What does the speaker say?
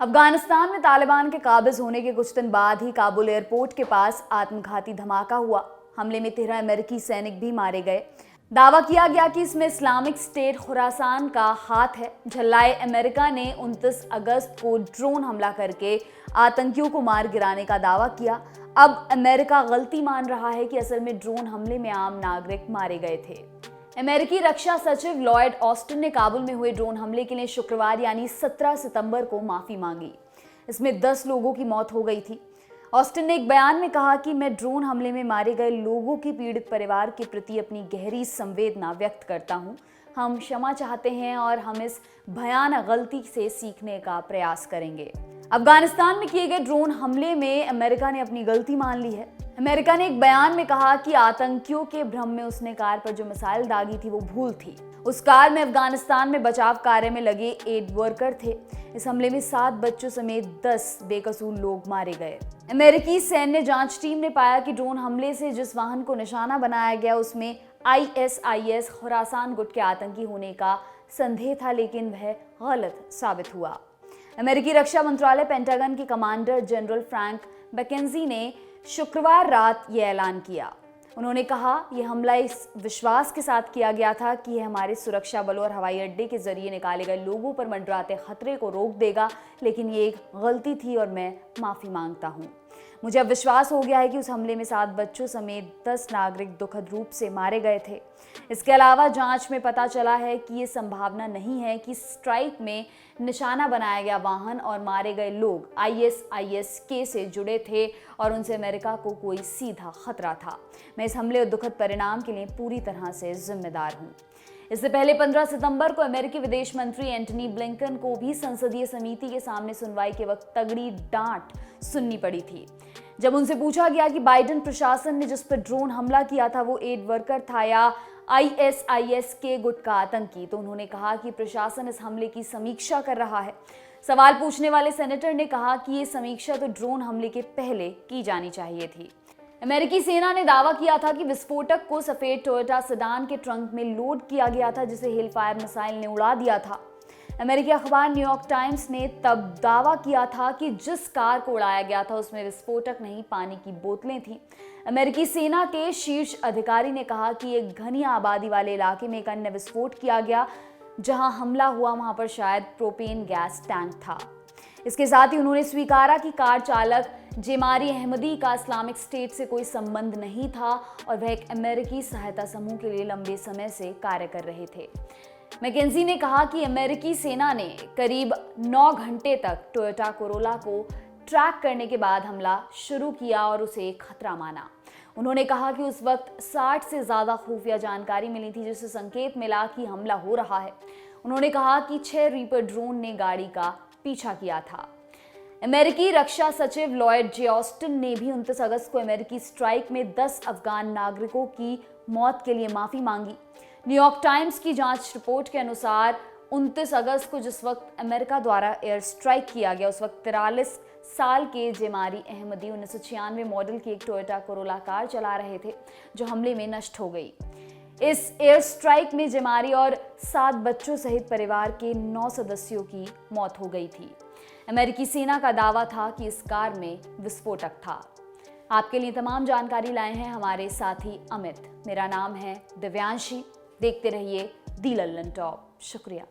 अफगानिस्तान में तालिबान के काबिज होने के कुछ दिन बाद ही काबुल एयरपोर्ट के पास आत्मघाती धमाका हुआ। हमले में 13 अमेरिकी सैनिक भी मारे गए। दावा किया गया कि इसमें इस्लामिक स्टेट खुरासान का हाथ है। झल्लाए अमेरिका ने 29 अगस्त को ड्रोन हमला करके आतंकियों को मार गिराने का दावा किया। अब अमेरिका गलती मान रहा है कि असल में ड्रोन हमले में आम नागरिक मारे गए थे। अमेरिकी रक्षा सचिव लॉयड ऑस्टिन ने काबुल में हुए ड्रोन हमले के लिए शुक्रवार यानी 17 सितंबर को माफी मांगी। इसमें 10 लोगों की मौत हो गई थी। ऑस्टिन ने एक बयान में कहा कि मैं ड्रोन हमले में मारे गए लोगों के पीड़ित परिवार के प्रति अपनी गहरी संवेदना व्यक्त करता हूं। हम क्षमा चाहते हैं और हम इस भयानक गलती से सीखने का प्रयास करेंगे। अफगानिस्तान में किए गए ड्रोन हमले में अमेरिका ने अपनी गलती मान ली है। अमेरिका ने एक बयान में कहा कि आतंकियों के भ्रम में उसने कार पर जो मिसाइल दागी थी वो भूल थी। उस कार में अफगानिस्तान में बचाव कार्य में लगे एड वर्कर थे। इस हमले में 7 बच्चों समेत 10 बेकसूर लोग मारे गए। अमेरिकी सैन्य जांच टीम ने पाया कि ड्रोन हमले से जिस वाहन को निशाना बनाया गया उसमें ISIS खुरासान गुट के आतंकी होने का संदेह था, लेकिन वह गलत साबित हुआ। अमेरिकी रक्षा मंत्रालय पेंटागन के कमांडर जनरल फ्रैंक मैकेंजी ने शुक्रवार रात यह ऐलान किया। उन्होंने कहा, यह हमला इस विश्वास के साथ किया गया था कि यह हमारे सुरक्षा बलों और हवाई अड्डे के जरिए निकाले गए लोगों पर मंडराते खतरे को रोक देगा, लेकिन ये एक गलती थी और मैं माफी मांगता हूं। मुझे अब विश्वास हो गया है कि उस हमले में 7 बच्चों समेत 10 नागरिक दुखद रूप से मारे गए थे। इसके अलावा जांच में पता चला है कि ये संभावना नहीं है कि स्ट्राइक में निशाना बनाया गया वाहन और मारे गए लोग ISIS से जुड़े थे और उनसे अमेरिका को कोई सीधा खतरा था। मैं इस हमले और दुखद परिणाम के लिए पूरी तरह से जिम्मेदार हूँ। इससे पहले 15 सितंबर को अमेरिकी विदेश मंत्री एंटनी ब्लिंकन को भी संसदीय समिति के सामने सुनवाई के वक्त तगड़ी डांट सुननी पड़ी थी। जब उनसे पूछा गया कि बाइडेन प्रशासन ने जिस पर ड्रोन हमला किया था वो एड वर्कर था या ISIS के गुट का आतंकी, तो उन्होंने कहा कि प्रशासन इस हमले की समीक्षा कर रहा है। सवाल पूछने वाले सेनेटर ने कहा कि ये समीक्षा तो ड्रोन हमले के पहले की जानी चाहिए थी। अमेरिकी सेना ने दावा किया था कि विस्फोटक को सफेद टोयोटा सेडान के ट्रंक में लोड किया गया था, जिसे हेलफायर मिसाइल ने उड़ा दिया था। अमेरिकी अखबार न्यूयॉर्क टाइम्स ने तब दावा किया था कि जिस कार को उड़ाया गया था उसमें विस्फोटक नहीं, पानी की बोतलें थीं। अमेरिकी सेना के शीर्ष अधिकारी ने कहा कि एक घनी आबादी वाले इलाके में एक अन्य विस्फोट किया गया। जहां हमला हुआ वहां पर शायद प्रोपेन गैस टैंक था। इसके साथ ही उन्होंने स्वीकारा कि कार चालक जेमारी अहमदी का इस्लामिक स्टेट से कोई संबंध नहीं था और वह एक अमेरिकी सहायता समूह के लिए लंबे समय से कार्य कर रहे थे। मैकेंजी ने कहा कि अमेरिकी सेना ने करीब 9 घंटे तक टोयोटा कोरोला को ट्रैक करने के बाद हमला शुरू किया और उसे खतरा माना। उन्होंने कहा कि उस वक्त 60 से ज्यादा खुफिया जानकारी मिली थी, जिससे संकेत मिला कि हमला हो रहा है। उन्होंने कहा कि 6 रीपर ड्रोन ने गाड़ी का पीछा किया था। अमेरिकी रक्षा सचिव लॉयड जे ऑस्टिन ने भी 29 अगस्त को अमेरिकी स्ट्राइक में 10 अफगान नागरिकों की मौत के लिए माफी मांगी। न्यूयॉर्क टाइम्स की जांच रिपोर्ट के अनुसार 29 अगस्त को जिस वक्त अमेरिका द्वारा एयर स्ट्राइक किया गया उस वक्त 43 साल के जेमारी अहमदी 1996 मॉडल की एक टोयोटा कोरोला कार चला रहे थे, जो हमले में नष्ट हो गई। इस एयर स्ट्राइक में जेमारी और 7 बच्चों सहित परिवार के 9 सदस्यों की मौत हो गई थी। अमेरिकी सेना का दावा था कि इस कार में विस्फोटक था। आपके लिए तमाम जानकारी लाए हैं हमारे साथी अमित। मेरा नाम है दिव्यांशी। देखते रहिए दी लल्लन टॉप। शुक्रिया।